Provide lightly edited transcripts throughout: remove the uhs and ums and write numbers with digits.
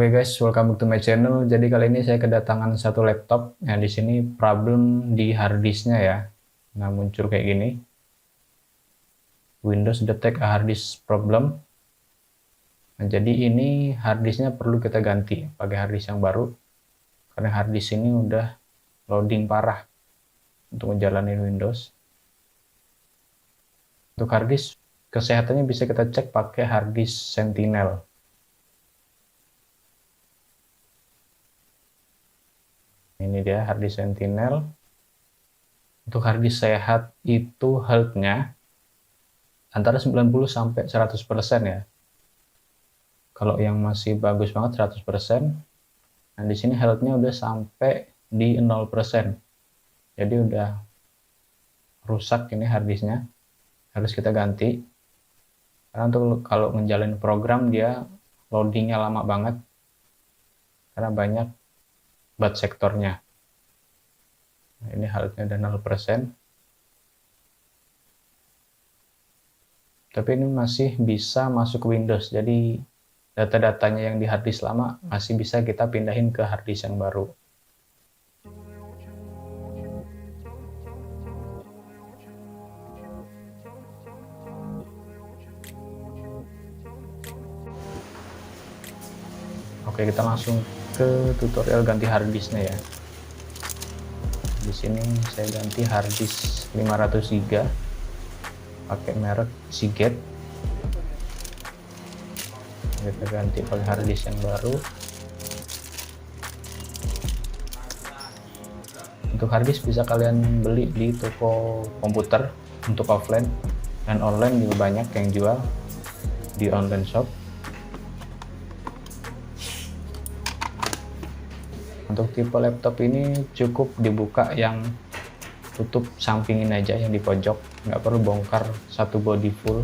Oke guys, welcome back to my channel. Jadi kali ini saya kedatangan satu laptop. Nah, di sini problem di hard disknya ya. Nah, muncul kayak gini. Windows detect a hard disk problem. Nah, jadi ini hard disknya perlu kita ganti pakai hard disk yang baru. Karena hard disk ini udah loading parah untuk menjalani Windows. Untuk hard disk, kesehatannya bisa kita cek pakai hard disk Sentinel. Ini dia hard disk Sentinel. Untuk hard disk sehat itu health-nya antara 90 sampai 100% ya. Kalau yang masih bagus banget 100%. Nah, di sini health-nya udah sampai di 0%. Jadi udah rusak ini hard disknya. Harus kita ganti. Karena untuk kalau menjalin program dia loadingnya lama banget. Karena banyak bad sektornya. Nah, ini health-nya udah 0%. Tapi ini masih bisa masuk ke Windows, jadi data-datanya yang di hard disk lama masih bisa kita pindahin ke hard disk yang baru. Oke, kita langsung ke tutorial ganti hard disknya ya. Di sini saya ganti hard disk 500 GB pakai merek Seagate. Kita ganti pakai hard disk yang baru. Untuk hard disk bisa kalian beli di toko komputer untuk offline, dan online juga banyak yang jual di online shop. Untuk tipe laptop ini cukup dibuka yang tutup sampingin aja yang di pojok, nggak perlu bongkar satu body full.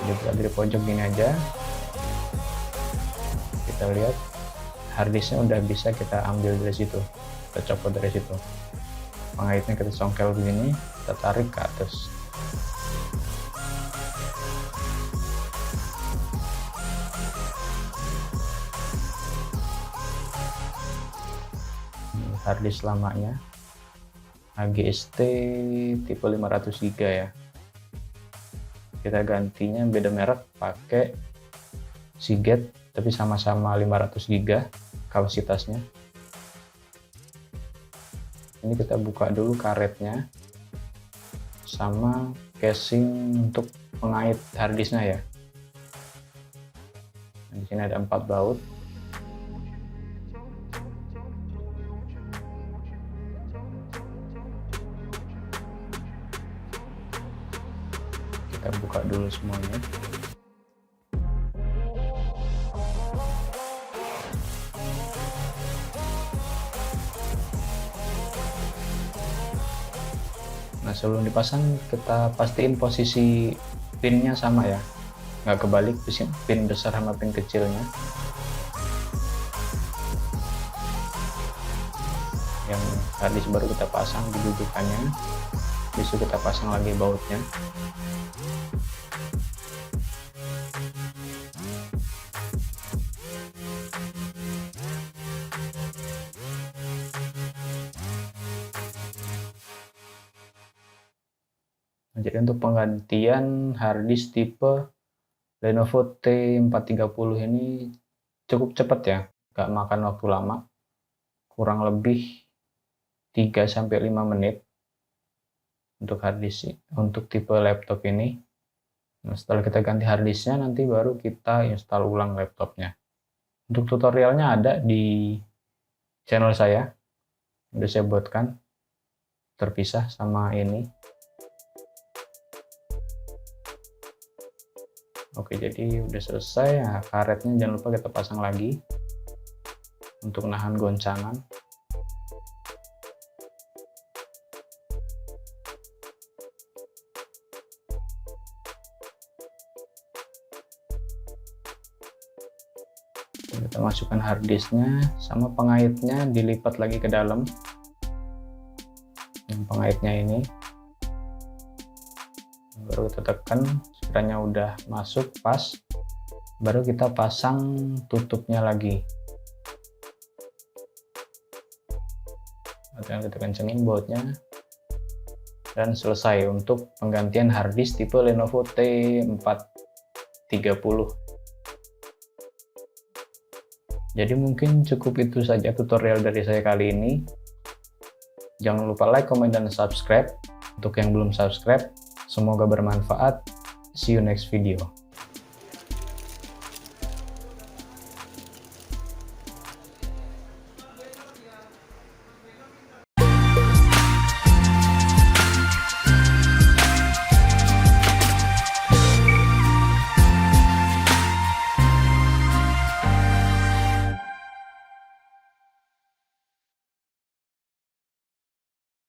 Dibuka dari pojok gini aja. Kita lihat harddisknya udah bisa kita ambil dari situ, kita copot dari situ. Pengaitnya kita congkel begini, kita tarik ke atas. Harddisk lamanya AGST tipe 500 GB ya. Kita gantinya beda merek pakai Seagate, tapi sama-sama 500 GB kapasitasnya. Ini kita buka dulu karetnya sama casing untuk pengait harddisknya ya. Di sini ada 4 baut. Kita buka dulu semuanya. Nah, sebelum dipasang kita pastiin posisi pinnya sama ya, nggak kebalik pin besar sama pin kecilnya. Yang harddisk baru kita pasang di dudukannya, besok kita pasang lagi bautnya. Jadi untuk penggantian harddisk tipe Lenovo T430 ini cukup cepat ya, nggak makan waktu lama, kurang lebih 3-5 menit untuk harddisk untuk tipe laptop ini. Nah, setelah kita ganti harddisknya nanti baru kita install ulang laptopnya. Untuk tutorialnya ada di channel saya, udah saya buatkan terpisah sama ini. Oke, jadi udah selesai. Nah, karetnya jangan lupa kita pasang lagi untuk nahan goncangan. Kita masukkan harddisknya sama pengaitnya, dilipat lagi ke dalam. Yang pengaitnya ini baru kita tekan, sekiranya udah masuk pas, baru kita pasang tutupnya lagi. Dan kita kencengin bautnya, dan selesai untuk penggantian harddisk tipe Lenovo T430. Jadi mungkin cukup itu saja tutorial dari saya kali ini. Jangan lupa like, comment, dan subscribe. Untuk yang belum subscribe, semoga bermanfaat. See you next video.